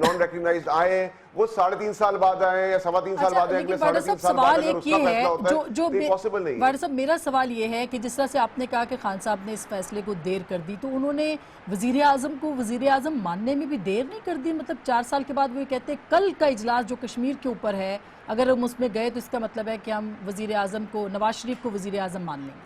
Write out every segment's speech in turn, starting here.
Naan recognised آئے ہیں وہ 3.5 سال بعد آئے ہیں یا 3.25 سال بعد آئے ہیں, 3.5 سال بعد اگر اس کا فیصلہ ہوتا ہے تو یہ پاسبل نہیں ہے. وارث صاحب میرا سوال یہ ہے کہ جس طرح سے آپ نے کہا کہ خان صاحب نے اس فیصلے کو دیر کر دی, تو انہوں نے وزیر اعظم کو وزیر اعظم ماننے میں بھی دیر نہیں کر دی؟ مطلب 4 سال کے بعد وہ یہ کہتے ہیں کل کا اجلاس جو کشمیر کے اوپر ہے اگر ہم اس میں گئے تو اس کا مطلب ہے کہ ہم وزیر اعظم کو, نواز شریف کو وزیر اعظم مان لیں گے.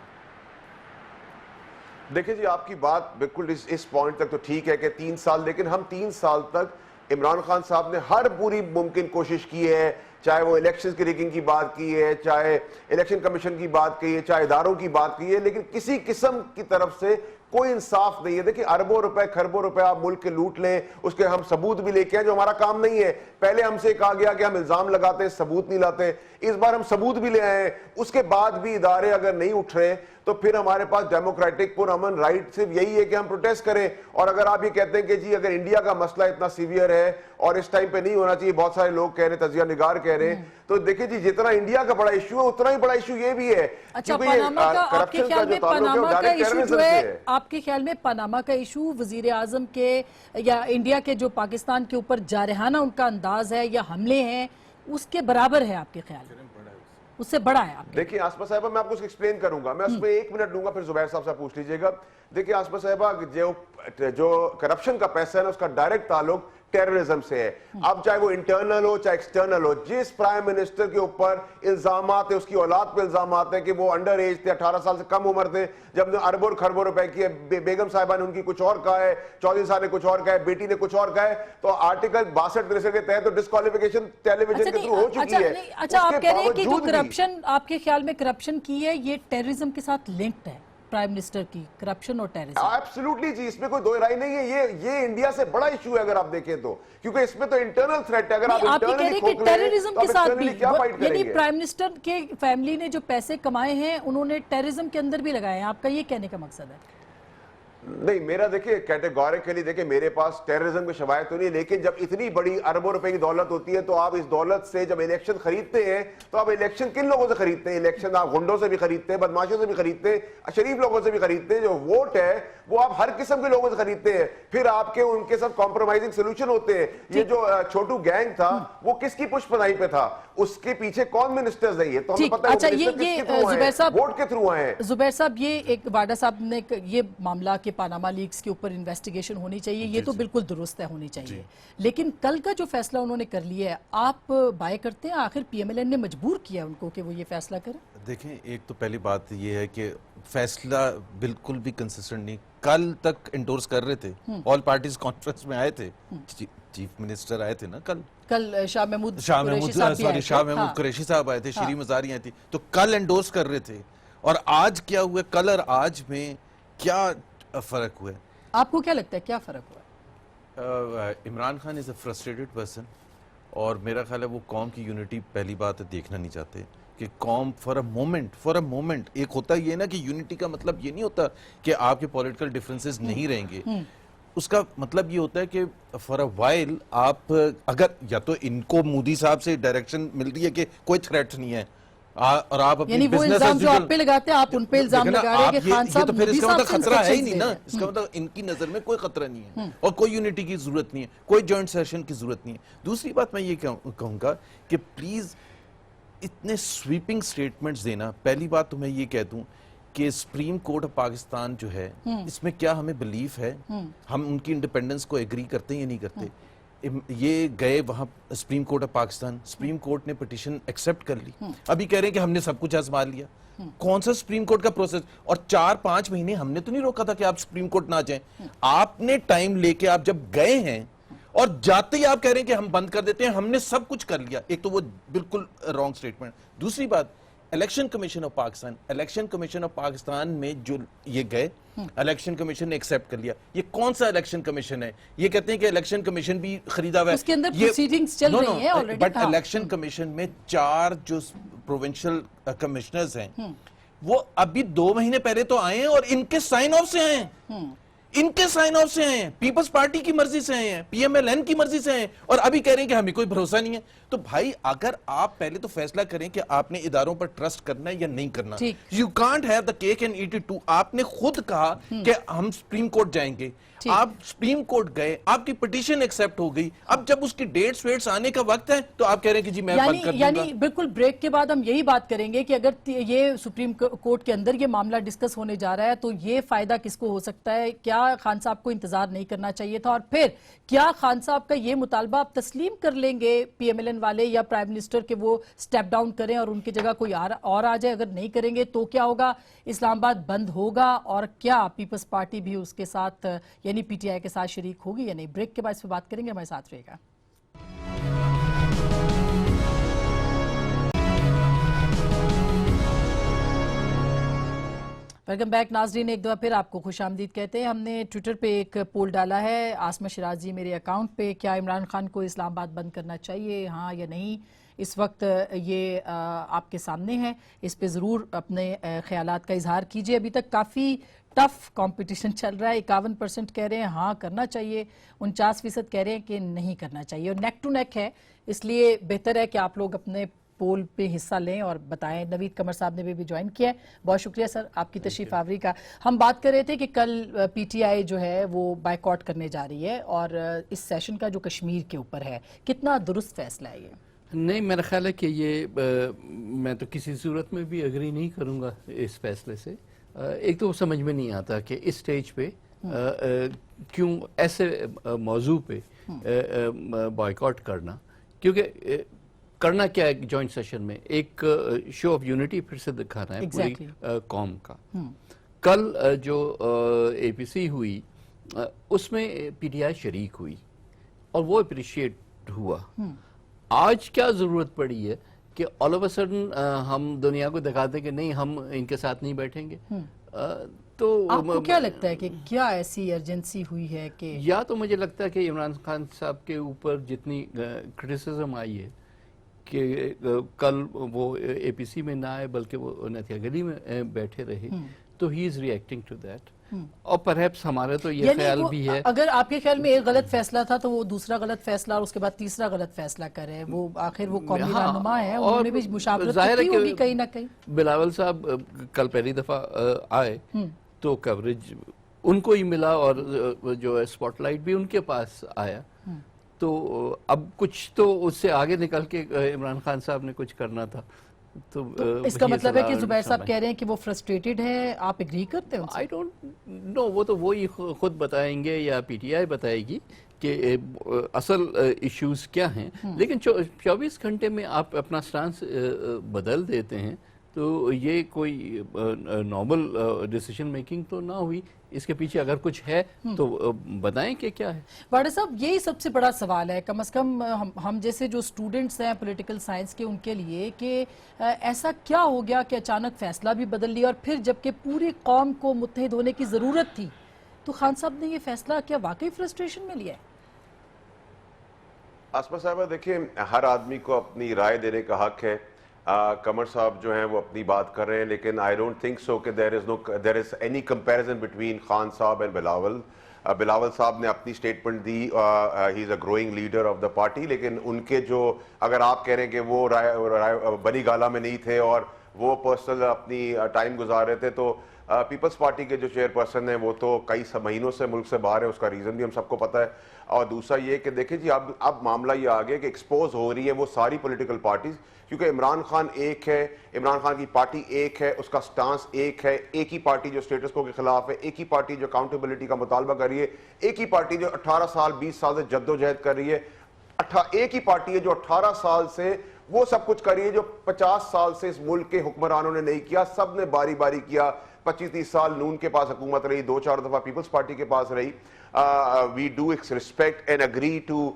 دیکھیں جی آپ کی بات بالکل اس پوائنٹ تک تو ٹھیک ہے کہ 3 سال, لیکن ہم 3 سال تک عمران خان صاحب نے ہر پوری ممکن کوشش کی ہے, چاہے وہ الیکشنز کی ریگنگ کی بات کی ہے, چاہے الیکشن کمیشن کی بات کی ہے, چاہے اداروں کی بات کی ہے, لیکن کسی قسم کی طرف سے کوئی انصاف نہیں ہے. دیکھیں اربوں روپے کھربوں روپے آپ ملک کے لوٹ لیں, اس کے ہم ثبوت بھی لے کے آئیں, جو ہمارا کام نہیں ہے. پہلے ہم سے کہا گیا کہ ہم الزام لگاتے ہیں ثبوت نہیں لاتے, اس بار ہم ثبوت بھی لے آئے ہیں, اس کے بعد بھی ادارے اگر نہیں اٹھ رہے تو پھر ہمارے پاس ڈیموکریٹک پرامن رائٹ صرف یہی ہے کہ ہم پروٹیسٹ کریں. اور اگر آپ یہ کہتے ہیں کہ جی اگر انڈیا کا مسئلہ اتنا سیویئر ہے اور اس ٹائم پہ نہیں ہونا چاہیے, بہت سارے لوگ کہہ رہے ہیں, تجزیہ نگار کہہ رہے ہیں, تو دیکھیں جی جتنا انڈیا کا بڑا ایشو ہے اتنا ہی بڑا ایشو یہ بھی ہے. اچھا پاناما کا آپ کے خیال میں پاناما کا ایشو جو ہے, آپ کے خیال میں پاناما کا ایشو وزیر اعظم کے یا انڈیا کے جو پاکستان کے اوپر جارحانہ ان کا انداز ہے یا حملے ہیں اس کے برابر ہے آپ کے خیال میں, اس سے بڑا ہے؟ آپ دیکھیں آسما صاحبہ میں آپ کو اس کو ایکسپلین کروں گا, میں اس میں 1 منٹ دوں گا, پھر زبیر صاحب سے پوچھ لیجئے گا. دیکھیں آسما صاحبہ جو کرپشن کا پیسہ ہے نا اس کا ڈائریکٹ تعلق ٹیررزم سے ہے. اب چاہے وہ انٹرنل ہو چاہے ایکسٹرنل ہو, جس پرائم منسٹر کے اوپر الزامات ہیں, اس کی اولاد پہ الزامات ہیں کہ وہ انڈر ایج تھے, 18 سال سے کم عمر تھے جب نے اربوں اور کھربوں روپے کیے, بیگم صاحبہ نے ان کی کچھ اور کہا ہے, چودھری صاحب نے کچھ اور کہا ہے, بیٹی نے کچھ اور کہا ہے, تو آرٹیکل 62-63 کے تحت تو ڈسکوالیفیکیشن ٹیلی ویژن کے تھرو ہو چکی ہے. اچھا آپ کہہ رہے ہیں کہ جو کرپشن آپ کے خیال میں کرپشن کی ہے یہ ٹیررزم کے ساتھ لنکڈ ہے, پرائم منسٹر کی کرپشن اور ٹیررزم؟ ایبسولوٹلی جی, اس میں کوئی دو رائے نہیں ہے. یہ انڈیا سے بڑا ایشو ہے اگر آپ دیکھیں تو, کیونکہ اس میں تو انٹرنل تھریٹ ہے. اگر آپ کہہ رہے ہیں کہ ٹیررزم کے ساتھ بھی, یعنی گے؟ پرائم منسٹر کے فیملی نے جو پیسے کمائے ہیں انہوں نے ٹیررزم کے اندر بھی لگائے ہیں, آپ کا یہ کہنے کا مقصد ہے؟ نہیں, میرا دیکھیں کیٹیگوریکلی دیکھیں میرے پاس ٹیررزم کی شواہد تو نہیں, لیکن جب اتنی بڑی اربوں روپے کی دولت ہوتی ہے تو آپ اس دولت سے جب الیکشن خریدتے ہیں تو آپ الیکشن کن لوگوں سے خریدتے ہیں؟ الیکشن آپ گنڈوں سے بھی خریدتے ہیں, بدماشوں سے بھی خریدتے ہیں, شریف لوگوں سے بھی خریدتے ہیں. جو ووٹ ہے وہ آپ ہر قسم کے لوگوں سے خریدتے ہیں, پھر آپ کے ان کے ساتھ کمپرومائزنگ سولوشن ہوتے ہیں. یہ جو چھوٹو گینگ تھا وہ کس کی پشت پناہی پہ تھا, اس کے پیچھے کون منسٹرز ہیں, یہ تو ہمیں پتہ ہے ووٹ کے تھرو آئے ہیں. زبیر صاحب یہ ایک واڈا صاحب نے یہ معاملہ کہ پاناما لیکس کے اوپر انویسٹیگیشن ہونی چاہیے, یہ تو بالکل درست ہے, ہونی چاہیے, لیکن کل کا جو فیصلہ انہوں نے کر لیا ہے آپ بائے کرتے ہیں؟ آخر پی ایم ایل این نے مجبور کیا ان کو کہ وہ یہ فیصلہ کریں. دیکھیں ایک تو پہلی بات یہ ہے کہ فیصلہ بالکل بھی کنسسٹنٹ نہیں. کل تک انڈورس کر رہے تھے, آل پارٹیز کانفرنس میں آئے تھے, چیف منسٹر آئے تھے نا کل شاہ محمود قریشی صاحب آئے تھے, شیریں مزاری آئے تھے, تو کل انڈورس کر رہے تھے. اور آج کیا ہوا, کل اور آج میں کیا فرق ہوا ہے؟ آپ کو کیا لگتا ہے کیا فرق ہوا؟ عمران خان از اے فرسٹریٹڈ پرسن, اور میرا خیال ہے وہ قوم کی یونٹی پہلی بات ہے دیکھنا نہیں چاہتے کہ قوم فار اے مومنٹ ایک ہوتا یہ نا کہ یونٹی کا مطلب یہ نہیں ہوتا کہ آپ کے پولیٹیکل ڈیفرنسز نہیں رہیں گے. اس کا مطلب یہ ہوتا ہے کہ فار اے وائل آپ اگر یا تو ان کو مودی صاحب سے ڈائریکشن مل رہی ہے کہ کوئی تھریٹ نہیں ہے, اور آپ اپنی وہ الزام جو آپ پہ لگاتے ہیں آپ ان پہ الزام لگا رہے ہیں کہ خان صاحب مودی صاحب سے خطرہ ہے ہی نہیں نا. اس کا مطلب ان کی نظر میں کوئی خطرہ نہیں ہے اور کوئی یونٹی کی ضرورت نہیں ہے, کوئی جوائنٹ سیشن کی ضرورت نہیں ہے. دوسری بات میں یہ کہوں گا کہ پلیز اتنے سویپنگ سٹیٹمنٹس دینا, پہلی بات تو میں یہ کہہ دوں کہ سپریم کورٹ آف پاکستان جو ہے اس میں کیا ہمیں بلیف ہے, ہم ان کی انڈیپینڈنس کو ایگری کرتے ہیں یا نہیں کرتے. یہ گئے وہاں supreme court of Pakistan, supreme court نے پٹیشن ایکسیپٹ کر لی, ابھی کہہ رہے ہیں کہ ہم نے سب کچھ آزما لیا. کون سا سپریم کورٹ کا پروسیس, اور 4-5 مہینے ہم نے تو نہیں روکا تھا کہ آپ سپریم کورٹ نہ جائیں. آپ نے ٹائم لے کے آپ جب گئے ہیں اور جاتے ہی آپ کہہ رہے ہیں کہ ہم بند کر دیتے ہیں, ہم نے سب کچھ کر لیا. ایک تو وہ بالکل رانگ سٹیٹمنٹ. دوسری بات, الیکشن کمیشن آف پاکستان میں جو یہ گئے, الیکشن کمیشن نے ایکسیپٹ کر لیا. یہ کون سا الیکشن کمیشن ہے؟ یہ کہتے ہیں کہ الیکشن کمیشن بھی خریدا ہوا ہے, اس کے اندر پروسیڈنگز چل رہی ہیں آلریڈی. بٹ الیکشن کمیشن میں 4 جو پروونشل کمشنرز ہیں وہ ابھی 2 مہینے پہلے تو آئے ہیں اور ان کے سائن آف سے آئے ہیں. ان کے سائن آف سے ہیں, پیپلز پارٹی کی مرضی سے ہیں, پی ایم ایل این کی مرضی سے ہیں, اور ابھی کہہ رہے ہیں کہ ہمیں کوئی بھروسہ نہیں ہے. تو بھائی اگر آپ پہلے تو فیصلہ کریں کہ آپ نے اداروں پر ٹرسٹ کرنا ہے یا نہیں کرنا. You can't have the cake and eat it too. آپ نے خود کہا کہ ہم سپریم کورٹ جائیں گے, آپ سپریم کورٹ گئے, آپ کی پٹیشن ایکسپٹ ہو گئی, اب جب اس کی ڈیٹس ویٹس آنے کا وقت ہے تو آپ کہہ رہے ہیں کہ جی میں بند کر دوں گا. یعنی بالکل بریک کے بعد ہم یہی بات کریں گے کہ اگر یہ سپریم کورٹ کے اندر یہ معاملہ ڈسکس ہونے جا رہا ہے تو یہ فائدہ کس کو ہو سکتا ہے, کیا خان صاحب کو انتظار نہیں کرنا چاہیے تھا, اور پھر کیا خان صاحب کا یہ مطالبہ آپ تسلیم کر لیں گے پی ایم ایل این والے یا پرائم منسٹر کہ وہ سٹیپ ڈاؤن کریں اور ان کی جگہ کوئی اور آ جائے؟ اگر نہیں کریں گے تو کیا ہوگا, اسلام آباد بند ہوگا, اور کیا پیپلز پارٹی بھی اس کے ساتھ یعنی پی ٹی آئی کے ساتھ شریک ہوگی یا نہیں؟ بریک کے بعد اس پہ بات کریں گے, ہمارے ساتھ رہے گا. ویلکم بیک ناظرین, ایک دفعہ پھر آپ کو خوش آمدید کہتے ہیں. ہم نے ٹویٹر پہ ایک پول ڈالا ہے آسمہ شرازی میرے اکاؤنٹ پہ, کیا عمران خان کو اسلام آباد بند کرنا چاہیے, ہاں یا نہیں؟ اس وقت یہ آپ کے سامنے ہے, اس پہ ضرور اپنے خیالات کا اظہار کیجئے. ابھی تک کافی ٹف کمپٹیشن چل رہا ہے. 51% کہہ رہے ہیں ہاں کرنا چاہیے, 49% کہہ رہے ہیں کہ نہیں کرنا چاہیے, اور نیک ٹو نیک ہے. اس لیے بہتر ہے کہ آپ لوگ اپنے پول پہ حصہ لیں اور بتائیں. نوید قمر صاحب نے بھی جوائن کیا ہے, بہت شکریہ سر آپ کی تشریف آوری کا. ہم بات کر رہے تھے کہ کل پی ٹی آئی جو ہے وہ بائیکاٹ کرنے جا رہی ہے, اور اس سیشن کا جو کشمیر کے اوپر ہے, کتنا درست فیصلہ ہے یہ؟ نہیں, میرا خیال ہے کہ یہ میں تو کسی صورت میں بھی اگری نہیں کروں گا اس فیصلے سے. ایک تو سمجھ میں نہیں آتا کہ اس سٹیج پہ کیوں ایسے موضوع پہ بائیکاٹ کرنا, کیونکہ کرنا کیا ہے جوائنٹ سیشن میں, ایک شو آف یونٹی پھر سے دکھانا ہے پوری قوم کا. کل جو اے پی سی ہوئی اس میں پی ٹی آئی شریک ہوئی اور وہ اپریشیٹ ہوا. آج کیا ضرورت پڑی ہے کہ آل آف اے سڈن ہم دنیا کو دکھاتے کہ نہیں ہم ان کے ساتھ نہیں بیٹھیں گے؟ تو آپ کو کیا لگتا ہے کہ کیا ایسی ارجنسی ہوئی ہے کہ, یا تو مجھے لگتا ہے کہ عمران خان صاحب کے اوپر جتنی کرٹیسزم آئی ہے کہ کل وہ اے پی سی میں نہ آئے بلکہ وہ نتھیا گلی میں بیٹھے رہے, تو ہی از ریئیکٹنگ ٹو دیٹ. اور پرہیپس ہمارا تو یہ خیال بھی ہے, اگر آپ کے خیال میں ایک غلط فیصلہ تھا تو وہ دوسرا غلط فیصلہ اور اس کے بعد تیسرا غلط فیصلہ کرے, وہ آخر وہ قومی رہنما ہے, انہوں نے بھی مشاورت کی ہوگی کہیں نہ کہیں. بلاول صاحب کل پہلی دفعہ آئے تو کوریج ان کو ہی ملا, اور جو اسپاٹ لائٹ بھی ان کے پاس آیا. تو اب کچھ تو اس سے آگے نکل کے عمران خان صاحب نے کچھ کرنا تھا. تو اس کا مطلب ہے کہ زبیر صاحب کہہ رہے ہیں کہ وہ فرسٹریٹڈ ہیں, آپ اگری کرتے ہیں؟ آئی ڈونٹ نو, وہ تو وہی خود بتائیں گے یا پی ٹی آئی بتائے گی کہ اصل ایشوز کیا ہیں. لیکن 24 گھنٹے میں آپ اپنا سٹانس بدل دیتے ہیں تو یہ کوئی نارمل ڈیسیشن میکنگ تو نہ ہوئی. اس کے پیچھے اگر کچھ ہے تو بتائیں کہ کیا ہے. واڈر صاحب یہی سب سے بڑا سوال ہے کم از کم ہم جیسے جو اسٹوڈنٹس ہیں پولیٹیکل سائنس کے, ان کے لیے کہ ایسا کیا ہو گیا کہ اچانک فیصلہ بھی بدل لیا, اور پھر جبکہ پوری قوم کو متحد ہونے کی ضرورت تھی تو خان صاحب نے یہ فیصلہ کیا واقعی فرسٹریشن میں لیا ہے؟ آسمہ صاحبہ دیکھیں, ہر آدمی کو اپنی رائے دینے کا حق ہے. قمر صاحب جو ہیں وہ اپنی بات کر رہے ہیں, لیکن I don't think so کہ there is any comparison between Khan صاحب and بلاول. بلاول صاحب نے اپنی statement the, he is a growing leader of the party, لیکن ان کے جو اگر آپ کہہ رہے ہیں کہ وہ بنی گالا میں نہیں تھے اور وہ پرسنل اپنی ٹائم گزار رہے تھے, تو پیپلز پارٹی کے جو چیئر پرسن ہیں وہ تو کئی مہینوں سے ملک سے باہر ہے, اس کا ریزن بھی ہم سب کو پتہ ہے. اور دوسرا یہ کہ دیکھیں جی اب معاملہ یہ آگے کہ ایکسپوز ہو رہی ہے وہ ساری پولیٹیکل پارٹیز, کیونکہ عمران خان ایک ہے, عمران خان کی پارٹی ایک ہے, اس کا سٹانس ایک ہے, ایک ہی پارٹی جو سٹیٹس کو کے خلاف ہے, ایک ہی پارٹی جو اکاؤنٹیبلٹی کا مطالبہ کر رہی ہے, ایک ہی پارٹی جو 18 سال 20 سال سے جد و جہد کر رہی ہے, ایک ہی پارٹی ہے جو 18 سال سے وہ سب کچھ کر رہی ہے جو 50 سال سے اس ملک کے حکمرانوں نے نہیں کیا. سب نے باری باری کیا, 25-30 سال نون کے پاس حکومت رہی, 2-4 دفعہ پیپلز پارٹی کے پاس رہی. we do respect and agree to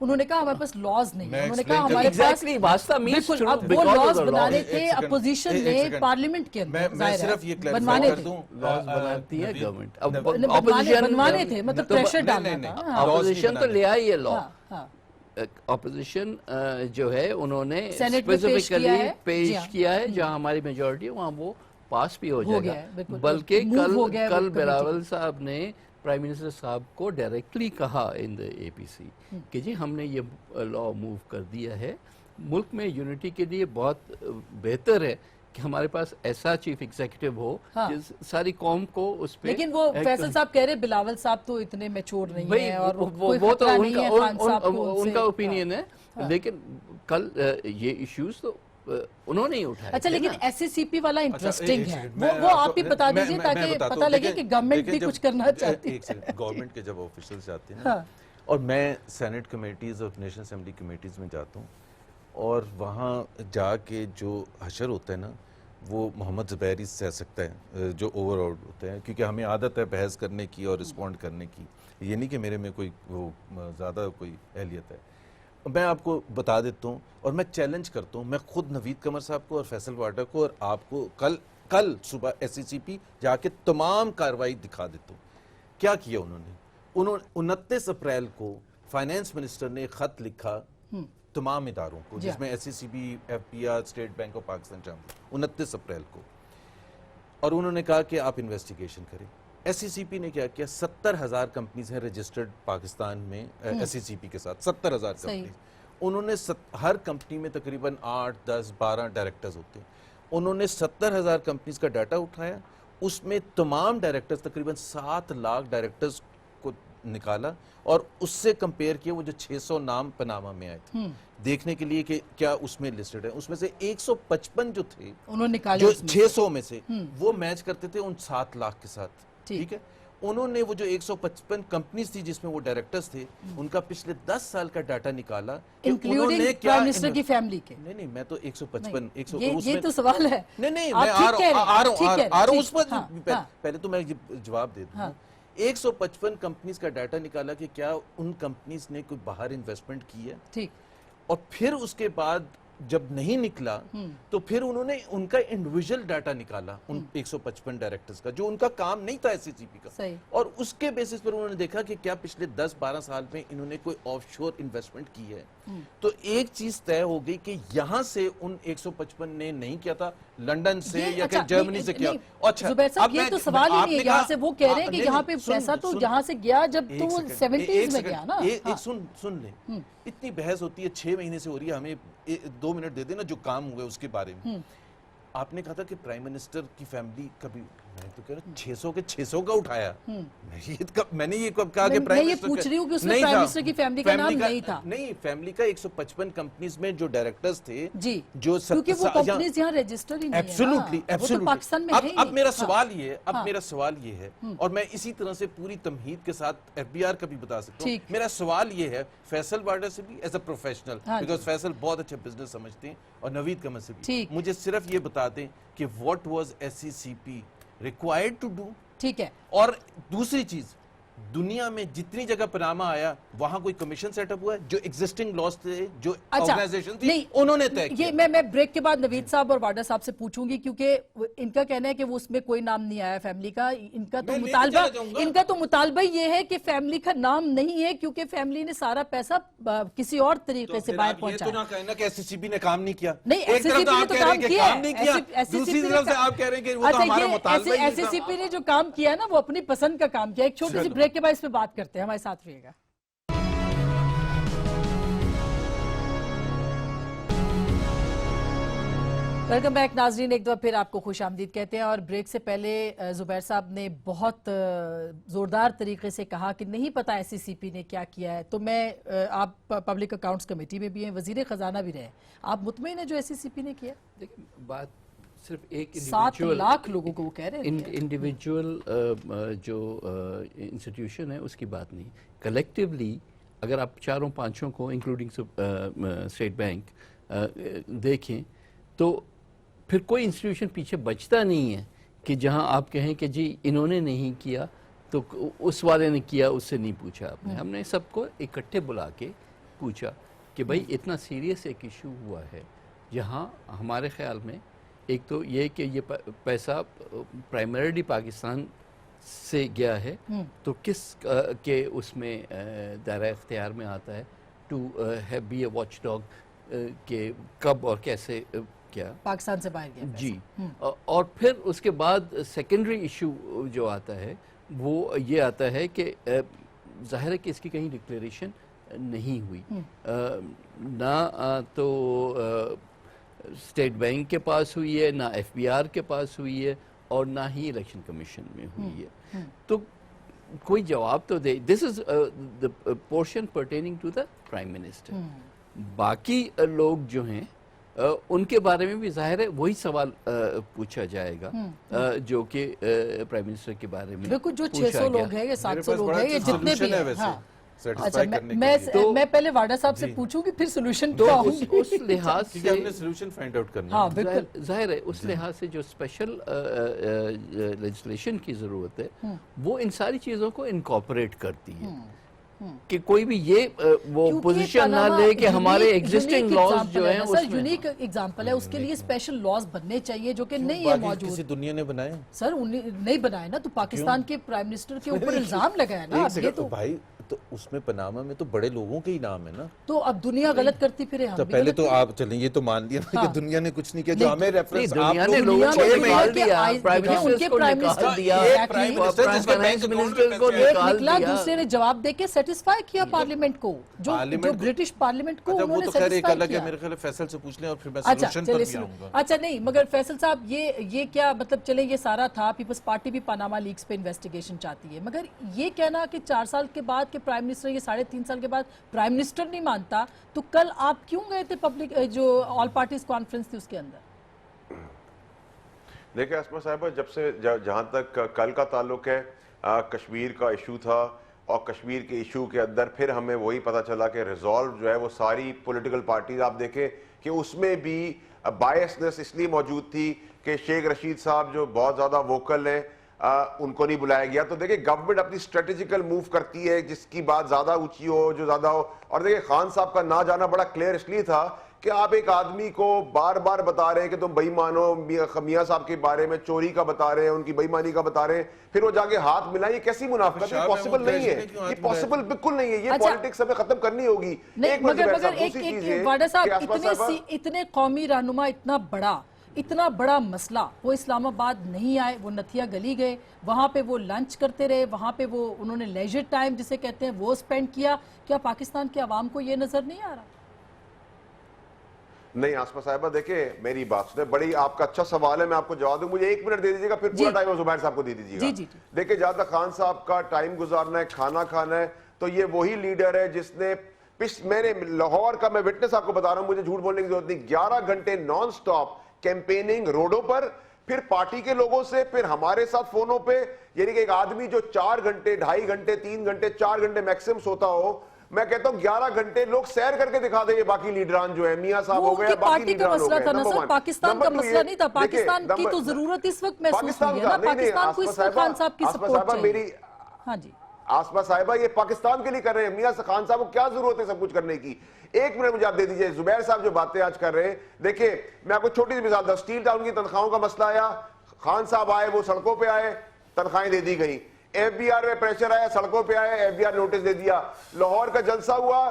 انہوں نے کہا ہمارے پاس لاز نہیں ہے, انہوں نے کہا explain ہمارے پاس Exactly, واسطہ means بالکل true اب وہ because of laws the law. بنانے ایک تھے second, اپوزیشن ایک نے second. پارلیمنٹ کے اندر, میں صرف یہ clarify بنوانے کر تھے, دوں. بنواتی ہے گورنمنٹ. اب بنوانے تھے, مطلب پریشر ڈالنا تھا. اپوزیشن تو لے آئی ہے لا. ہاں اپوزیشن جو ہے انہوں نے سینٹ میں پیش کیا اسپیسیفکلی ہے. پیش جی ہاں. کیا ہے, جہاں ہماری میجورٹی ہے وہاں وہ پاس بھی ہو گیا جائے ہے, گا. بالکل. بلکہ Move ہو گیا ہے وہ کل کمیٹی. بلاول صاحب نے پرائم منسٹر صاحب کو ڈائریکٹلی کہا ان دا اے پی سی کہ جی ہم نے یہ لا موو کر دیا ہے. ملک میں یونٹی کے لیے بہت بہتر ہے کہ ہمارے پاس ایسا چیف ایگزیکٹو ہو جس ساری قوم کو اس پہ. لیکن وہ فیصل صاحب کہہ رہے بلاول صاحب تو اتنے میچور نہیں بھائی ہیں اور کوئی وہ تو خطرہ نہیں ہے خان صاحب کو ان کا اوپینین ہے, لیکن کل یہ ایشوز تو انہوں نے ہی اٹھائے. اچھا لیکن ایس سی سی پی والا انٹرسٹنگ ایک ہے, سیکنڈ, وہ آپ ہی بتا دیجئے میں تاکہ بتاتا پتہ ہوں. لگے کہ گورنمنٹ بھی کچھ کرنا چاہتی ایک سیکنڈ, گورنمنٹ کے جب آفیشلز جاتے ہیں ہاں. اور میں سینٹ کمیٹیز اور نیشنل اسمبلی کمیٹیز میں جاتا ہوں, اور وہاں جا کے جو حشر ہوتا ہے نا وہ محمد زبیر ہی سہ سکتا ہے, جو اوور آل ہوتے ہیں, کیونکہ ہمیں عادت ہے بحث کرنے کی اور رسپونڈ کرنے کی. یہ نہیں کہ میرے میں کوئی وہ زیادہ کوئی اہلیت ہے. میں آپ کو بتا دیتا ہوں اور میں چیلنج کرتا ہوں, میں خود نوید قمر صاحب کو اور فیصل واڈا کو اور آپ کو کل صبح ایس سی سی پی جا کے تمام کارروائی دکھا دیتا ہوں. کیا کیا انہوں نے 29 اپریل کو فائنانس منسٹر نے خط لکھا تمام اداروں کو, جس میں S E C P, F B R, State Bank of Pakistan شامل, 29 اپریل کو, اور انہوں نے کہا کہ آپ انویسٹیگیشن کریں. ایس سی سی پی نے کیا کیا, 70,000 کمپنیز ہیں رجسٹرڈ پاکستان میں ایس سی سی پی کے ساتھ, 70,000 کمپنیز. انہوں نے ہر کمپنی میں تقریباً 8, 10, 12 ڈائریکٹرز ہوتے ہیں. انہوں نے 70,000 کمپنیز کا ڈیٹا اٹھایا, اس میں تمام ڈائریکٹرز تقریباً 7 لاکھ ڈائریکٹرز کو نکالا اور اس سے کمپیئر کیا وہ جو 600 نام پاناما میں آئے تھے دیکھنے کے لیے کہ کیا اس میں لسٹڈ ہے. اس میں سے 155 جو تھے انہوں نے جو 600 میں سے وہ میچ کرتے تھے ان 7 لاکھ کے ساتھ. ٹھیک ہے, انہوں نے وہ جو 155 کمپنیز تھی جس میں وہ ڈائریکٹرز تھے ان کا پچھلے 10 سال کا ڈیٹا نکالا کہ انہوں نے کیا. پرائم منسٹر کی فیملی کے نہیں میں تو 155 یہ تو سوال ہے. نہیں میں آ رہا ہوں اس پر پہلے تو میں جواب دے دوں. 155 کمپنیز کا ڈیٹا نکالا کہ کیا ان کمپنیز نے کوئی باہر انویسٹمنٹ کی ہے. ٹھیک. اور پھر اس کے بعد جب نہیں نکلا تو پھر انہوں نے ان کا انڈیویجول ڈیٹا نکالا ان 155 ڈائریکٹرز کا, جو ان کا کام نہیں تھا ایس سی سی پی کا, اور اس کے بیسس پر انہوں نے دیکھا کہ کیا پچھلے 10-12 سال میں انہوں نے کوئی آف شور انویسٹمنٹ کی ہے. تو ایک چیز طے ہو گئی کہ یہاں سے ان 155 نے نہیں کیا تھا, لنڈن سے یا کہ جرمنی سے کیا. اچھا زبیر صاحب یہ تو سوال ہی نہیں ہے, یہاں سے وہ کہہ رہے ہیں کہ یہاں پہ پیسہ تو یہاں سے گیا جب تو وہ 70s میں گیا نا. ایک سن لیں, اتنی بحث ہوتی ہے 6 مہینے سے ہو رہی ہے, ہمیں 2 منٹ دے دینا جو کام ہوئے اس کے بارے میں. آپ نے کہا تھا کہ پرائم منسٹر کی فیملی کبھی, میں تو کہہ رہا ہوں 600 کے 600 کا اٹھایا. میں نے یہ کہا کہ پرائم منسٹر, یہ پوچھ رہی ہوں کہ اس میں پرائم منسٹر کی فیملی کا نام نہیں تھا. نہیں, فیملی کا 155 کمپنیز میں جو ڈائریکٹرز تھے جی, جو کیونکہ وہ کمپنیز یہاں رجسٹر ہی نہیں ہے. ایبسولوٹلی, وہ تو پاکستان میں ہے ہی نہیں. اب میرا سوال یہ ہے, اور میں اسی طرح سے پوری تمہید کے ساتھ ایف بی آر کا بھی بتا سکتا ہوں. میرا سوال یہ ہے فیصل واڈا سے بھی as a professional, because Faisal بہت اچھا بزنس سمجھتے ہیں, اور نوید قمر سے بھی, مجھے صرف یہ بتا دیں کہ what was SCCP required to do. ٹھیک ہے. اور دوسری چیز, دنیا میں جتنی جگہ پاناما آیا وہاں کوئی کمیشن سیٹ اپ ہوا ہے, جو ایگزسٹنگ لاز تھے, جو آرگنائزیشن تھی, انہوں نے طے کیا. یہ میں بریک کے بعد نوید صاحب اور واڈا صاحب سے پوچھوں گی, کیونکہ ان کا کہنا ہے کہ وہ اس میں کوئی نام نہیں آیا فیملی کا. ان کا تو مطالبہ یہ ہے کہ فیملی کا نام نہیں ہے, کیونکہ فیملی نے سارا پیسہ کسی اور طریقے سے باہر پہنچایا. یہ تو نہ کہنا کہ ایس سی سی پی نے کام نہیں کیا. نہیں, ایس سی سی پی نے تو کام کیا ہے. دوسری طرف سے آپ کہہ رہے ہیں کہ وہ تو ہمارا مطالبہ ہی ایس سی سی پی نے جو کام کیا ہے نا, وہ اپنی پسند کا کام کیا. ایک چھوٹی سی بریک کے بعد اس پہ بات کرتے ہیں, ہمارے ساتھ رہیے گا. ویلکم بیک ناظرین, ایک دفعہ پھر آپ کو خوش آمدید کہتے ہیں. اور بریک سے پہلے زبیر صاحب نے بہت زوردار طریقے سے کہا کہ نہیں پتا ایس سی سی پی نے کیا کیا ہے. تو میں, آپ پبلک اکاؤنٹس کمیٹی میں بھی ہیں, وزیر خزانہ بھی رہے, آپ مطمئن ہیں جو ایس سی سی پی نے کیا؟ دیکھیں, بات صرف ایک 7 لاکھ لوگوں کو وہ کہہ رہے ہیں, انڈیویجول جو انسٹیٹیوشن ہے اس کی بات نہیں. کلیکٹیولی اگر آپ 4-5 کو انکلوڈنگ اسٹیٹ بینک دیکھیں تو پھر کوئی انسٹیٹیوشن پیچھے بچتا نہیں ہے کہ جہاں آپ کہیں کہ جی انہوں نے نہیں کیا تو اس والے نے کیا, اس سے نہیں پوچھا آپ نے. ہم نے سب کو اکٹھے بلا کے پوچھا کہ بھائی اتنا سیریس ایک ایشو ہوا ہے جہاں ہمارے خیال میں ایک تو یہ کہ یہ پیسہ پرائمریلی پاکستان سے گیا ہے تو کس کے اس میں دائرہ اختیار میں آتا ہے to be a watchdog کہ کب اور کیسے کیا پاکستان سے باہر گیا جی. اور پھر اس کے بعد سیکنڈری ایشو جو آتا ہے وہ یہ آتا ہے کہ ظاہر ہے کہ اس کی کہیں ڈکلیریشن نہیں ہوئی, نہ تو اسٹیٹ بینک کے پاس ہوئی ہے, نہ ایف بی آر کے پاس ہوئی ہے, اور نہ ہی الیکشن کمیشن میں ہوئی ہے. تو کوئی جواب تو دے. This is the portion pertaining to the prime minister. باقی لوگ جو ہیں ان کے بارے میں بھی ظاہر ہے وہی سوال پوچھا جائے گا جو کہ پرائم منسٹر کے بارے میں بالکل, جو 600 لوگ ہیں یا 700 لوگ ہیں یا جتنے بھی ہیں. اچھا, میں پہلے واڈا صاحب سے پوچھوں کہ پھر سولوشن تو کیا اس لحاظ سے ہم نے سولوشن فائنڈ آؤٹ کرنا ہاں بالکل ظاہر ہے اس لحاظ سے جو اسپیشل لیجسلیشن کی ضرورت ہے وہ ان ساری چیزوں کو انکارپوریٹ کرتی ہے کہ کوئی بھی یہ وہ پوزیشن نہ لے کہ ہمارے ایگزسٹنگ لاز جو ہیں سر یونیک ایگزامپل ہے, اس کے لیے اسپیشل لاز بننے چاہیے جو کہ نہیں ہے موجود. کسی دنیا نے بنائے سر نہیں بنائے نا, تو پاکستان کے پرائم منسٹر کے اوپر الزام لگا ہے نا. یہ تو بھائی تو اس میں پاناما میں تو بڑے لوگوں کے ہی نام ہے نا. تو اب دنیا غلط کرتی پھرے ہم تو بھی پہلے غلط تو آپ چلیں یہ تو مان لیا کہ دنیا نے کچھ نہیں کیا, جو ہمیں ریفرنس دنیا نے لوگوں کو نکال دیا, پرائم منسٹر کو نکال دیا, فائنانس منسٹر کو نکال نکلا, دیا. دوسرے نے جواب دے کے سیٹسفائی کیا پارلیمنٹ کو, جو برٹش پارلیمنٹ کو انہوں نے وہ تو خیر ایک سیٹسفائی الگ ہے, کیا. میرے خیال فیصل سے پوچھ لیں اور پھر میں اچھا سولوشن پر بھی آؤں گا. اچھا نہیں, مگر فیصل صاحب یہ کیا مطلب, چلے یہ سارا تھا, پیپلز پارٹی بھی پاناما لیکس پہ انویسٹیگیشن چاہتی ہے, مگر یہ کہنا کہ 4 سال کے بعد کہ پرائم منسٹر, یہ 3.5 سال کے بعد پرائم منسٹر نہیں مانتا, تو کل آپ کیوں گئے تھے پبلک جو آل پارٹیز کانفرنس تھی اس کے اندر؟ دیکھیں اسما صاحبہ, جب سے جہاں تک کل کا تعلق ہے, کشمیر کا ایشو تھا, اور کشمیر کے ایشو کے اندر پھر ہمیں وہی پتا چلا کہ ریزالو جو ہے وہ ساری پولیٹیکل پارٹیز, آپ دیکھیں کہ اس میں بھی بائسنس اس لیے موجود تھی کہ شیخ رشید صاحب جو بہت زیادہ ووکل ہیں ان کو نہیں بلایا گیا. تو دیکھیں گورنمنٹ اپنی اسٹریٹجیکل موو کرتی ہے جس کی بات زیادہ اونچی ہو, جو زیادہ ہو. اور دیکھیں خان صاحب کا نہ جانا بڑا کلیئر اس لیے تھا کہ آپ ایک آدمی کو بار بار بتا رہے ہیں کہ تم بے ایمان ہو, میاں صاحب کے بارے میں چوری کا بتا رہے ہیں, ان کی بے ایمانی کا بتا رہے ہیں, پھر وہ جا کے ہاتھ ملائیں. یہ کیسی منافقت ہے, پاسبل نہیں ہے, یہ پاسبل بالکل نہیں ہے. یہ پالیٹکس ہمیں ختم کرنی ہوگی. مگر ایک واڈا صاحب, اتنے قومی رہنما, اتنا بڑا مسئلہ, وہ اسلام آباد نہیں آئے, وہ نتھیا گلی گئے, وہاں پہ وہ لنچ کرتے رہے, وہاں پہ وہ انہوں نے لیجر ٹائم جسے کہتے ہیں وہ سپینڈ کیا. کیا پاکستان کے عوام کو یہ نظر نہیں آ رہا؟ نہیں آسما صاحبہ, دیکھیں میری بات سنیں, بڑی آپ کا اچھا سوال ہے, میں آپ کو جواب دوں. مجھے 1 منٹ دے دیجیے گا, پھر پورا ٹائم زبیر صاحب کو دے دیجیے گا. دیکھیں جہاں تک خان صاحب کا ٹائم گزارنا ہے, کھانا کھانا ہے, تو یہ وہی لیڈر ہے جس نے میں نے لاہور کا, میں وٹنس آپ کو بتا رہا ہوں, مجھے جھوٹ بولنے کی ضرورت نہیں, 11 گھنٹے نان سٹاپ کیمپیننگ روڈوں پر, پھر پارٹی کے لوگوں سے, پھر ہمارے ساتھ فونوں پہ. یعنی کہ ایک آدمی جو 4 گھنٹے 2.5 گھنٹے 3 گھنٹے 4 گھنٹے میکسیمم سوتا ہو, میں کہتا ہوں 11 گھنٹے لوگ سیر کر کے دکھا دیں. یہ باقی لیڈران جو ہیں, میاں صاحب ہو گئے, باقی لیڈران ہو گئے. پاکستان کا مسئلہ نہیں تھا, پاکستان کی تو ضرورت اس وقت محسوس ہوئی ہے نا, پاکستان کو اس وقت خان صاحب کی سپورٹ چاہیے. ہاں جی آسما صاحبہ, یہ پاکستان کے لیے کر رہے ہیں. میاں خان صاحب کو کیا ضرورت ہے سب کچھ کرنے کی؟ 1 منٹ مجھے آپ دے دیجئے. زبیر صاحب جو باتیں آج کر رہے ہیں, دیکھیں میں آپ کو چھوٹی سی مثال دوں. سٹیل ٹاؤن کی تنخواہوں کا مسئلہ آیا, خان صاحب آئے, وہ سڑکوں پہ آئے, تنخواہیں دے دی گئیں. ایف بی آر میں پریشر آیا, سڑکوں پہ آئے, ایف بی آر نوٹس دے دیا. لاہور کا جلسہ ہوا,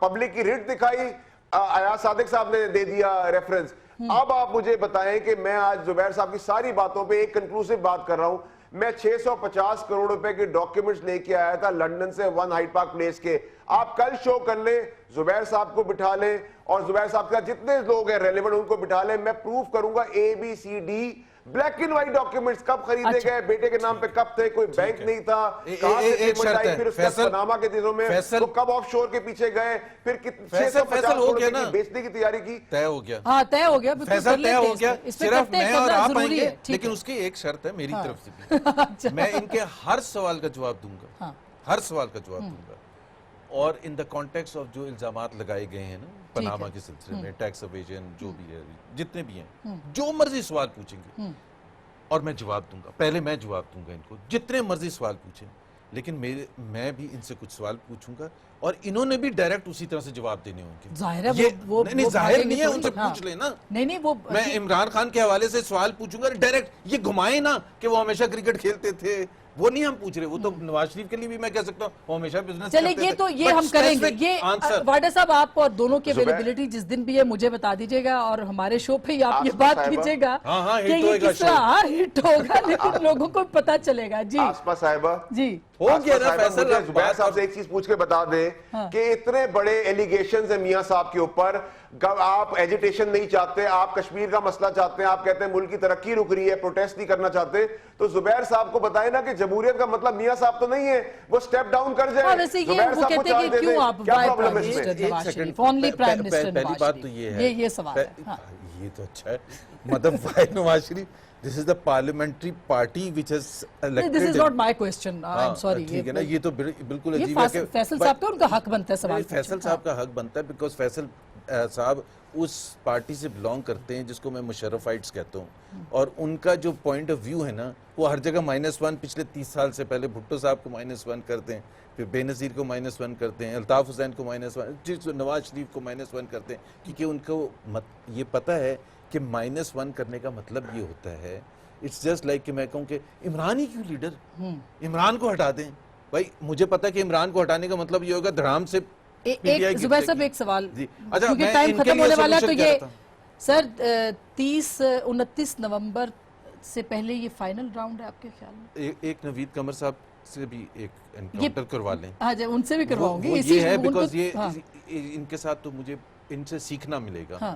پبلک کی ریٹ دکھائی, ایاز صادق صاحب نے دے دیا ریفرنس. اب آپ مجھے بتائیں کہ میں آج زبیر صاحب کی ساری باتوں پہ ایک کنکلوسیو بات کر رہا ہوں. میں 650 کروڑ روپے کے ڈاکیومنٹس لے کے آیا تھا لنڈن سے 1 ہائیڈ پارک پلیس کے. آپ کل شو کر لیں, زبیر صاحب کو بٹھا لیں, اور زبیر صاحب کا جتنے لوگ ہیں ریلیونٹ ان کو بٹھا لیں. میں پروف کروں گا ABCD black and white documents, کب خریدے گئے, بیٹے کے نام پہ کب تھے, کوئی بینک نہیں تھا, کہاں سے پیمنٹ آئی, پھر اس کے پاناما کے دنوں میں وہ کب آف شور کے پیچھے گئے, پھر 650 کروڑ روپے کی بیچنے کی تیاری کی. طے ہو گیا, ہاں طے ہو گیا, فیصل طے ہو گیا. صرف میں اور آپ آئیں گے, لیکن اس کی ایک شرط ہے میری طرف سے بھی, میں ان کے ہر سوال کا جواب دوں گا, ہر سوال کا جواب دوں گا. اور ان دا کانٹیکس آف جو الزامات لگائے گئے ہیں نا پاناما کے سلسلے میں, ٹیکس اویژن جو بھی ہے, جتنے بھی ہیں, جو مرضی سوال پوچھیں گے اور میں جواب دوں گا. پہلے میں جواب دوں گا ان کو, جتنے مرضی سوال پوچھیں. لیکن میں بھی ان سے کچھ سوال پوچھوں گا اور انہوں نے بھی ڈائریکٹ اسی طرح سے جواب دینے ہوں گے. ظاہر ہے یہ نہیں ظاہر نہیں ہے, ان سے پوچھ لینا. نہیں وہ میں عمران خان کے حوالے سے سوال پوچھوں گا ڈائریکٹ, یہ گھمائے نا کہ وہ ہمیشہ کرکٹ کھیلتے تھے, وہ نہیں ہم پوچھ رہے. وہ تو نواز شریف کے لیے بھی میں کہہ سکتا ہوں وہ ہمیشہ بزنس چلے یہ تو یہ ہم کریں گے. یہ واڈا صاحب آپ اور دونوں کی اویلیبلٹی جس دن بھی ہے مجھے بتا دیجیے گا, اور ہمارے شو پہ ہی آپ یہ بات کیجیے گا کہ یہ کس طرح ہٹ ہوگا, لیکن لوگوں کو پتا چلے گا. جی آسما صاحبہ, جی ہو گیا نا فیصل. زبیر صاحب سے ایک چیز پوچھ کے بتا دیں کہ اتنے بڑے ایلیگیشنز ہیں میاں صاحب کے اوپر, آپ ایجیٹیشن نہیں چاہتے, آپ کشمیر کا مسئلہ چاہتے ہیں, آپ کہتے ہیں ملک کی ترقی رک رہی ہے, پروٹیسٹ نہیں کرنا چاہتے, تو زبیر صاحب کو بتائیں نا کہ جمہوریت کا مطلب میاں صاحب تو نہیں ہے, وہ سٹیپ ڈاؤن کر جائیں. ویسے یہ وہ کہتے ہیں کہ کیوں آپ وائے prime minister Nawaz Sharif, only prime minister پہلی نواز بات تو یہ شریف, ہے, یہ سوال ہے. یہ تو اچھا ہے, مطلب وائی Nawaz Sharif, this is the parliamentary party which has elected. This is not my question, I'm sorry. ٹھیک ہے نا, یہ تو بالکل عجیب یہ ہے کہ فیصل صاحب کا ان کا حق بنتا ہے سوال پوچھنے. فیصل صاحب کا حق بنتا ہے بیکاز فیصل صاحب اس پارٹی سے بلانگ کرتے ہیں جس کو میں مشرفائٹس کہتا ہوں, اور ان کا جو پوائنٹ آف ویو ہے نا وہ ہر جگہ -1. پچھلے 30 سال سے پہلے بھٹو صاحب کو -1 کرتے ہیں, پھر بے نظیر کو -1 کرتے ہیں, الطاف حسین کو -1, نواز شریف کو -1 کرتے ہیں, کیونکہ ان کو یہ پتہ ہے کہ -1 کرنے کا مطلب یہ ہوتا ہے, اٹس جسٹ لائک کہ میں کہوں کہ عمران ہی کیوں لیڈر, عمران کو ہٹا دیں. بھائی مجھے پتا ہے کہ عمران کو ہٹانے کا مطلب یہ ہوگا دھڑام سے. زبیر صاحب ایک سوال, اچھا کیونکہ ٹائم ختم ہونے والا ہے, تو یہ سر 29 نومبر سے پہلے یہ فائنل راؤنڈ ہے آپ کے خیال میں؟ ایک نوید قمر صاحب سے بھی ایک انکاؤنٹر کروا لیں. ہاں جی, ان سے بھی کرواؤں گی. یہ ہے بیکاز یہ ان کے ساتھ تو مجھے ان سے سیکھنا ملے گا,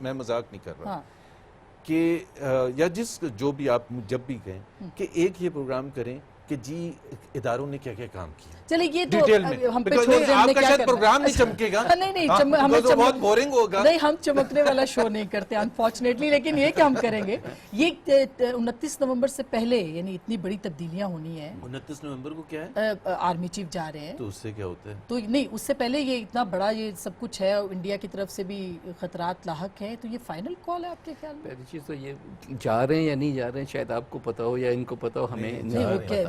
میں مذاق نہیں کر رہا, کہ یا جو بھی آپ جب بھی گئیں کہ ایک یہ پروگرام کریں کہ جی اداروں نے کیا کیا کام کیا. چلے یہ تو ہم پہ Because چھوڑ دیں, ہم نے آپ کا کیا شاید کرنا پروگرام نہیں چمکے گا. نہیں ہمیں بہت بورنگ ہوگا. نہیں, ہم چمکنے والا شو نہیں کرتے انفارچونیٹلی, لیکن یہ کہ ہم کریں گے. یہ 29 نومبر سے پہلے, یعنی اتنی بڑی تبدیلیاں ہونی ہیں. 29 نومبر کو کیا ہے, آرمی چیف جا رہے ہیں, تو اس سے کیا ہوتا ہے؟ تو نہیں, اس سے پہلے یہ اتنا بڑا یہ سب کچھ ہے, انڈیا کی طرف سے بھی خطرات لاحق ہیں, تو یہ فائنل کال ہے آپ کے خیال میں؟ پہلی چیز تو یہ جا رہے ہیں یا نہیں جا رہے ہیں, شاید آپ کو پتا ہو یا ان کو پتا ہو, ہمیں نہیں,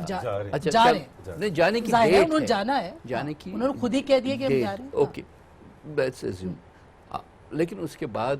جا رہے ہیں, نہیں جانے کی ظاہر ہے ڈیٹ انہوں نے جانا ہے, جانے کی انہوں نے خود ہی کہہ دیا کہ ہم جا رہے ہیں. اوکے, لیٹس اسیوم, لیکن اس کے بعد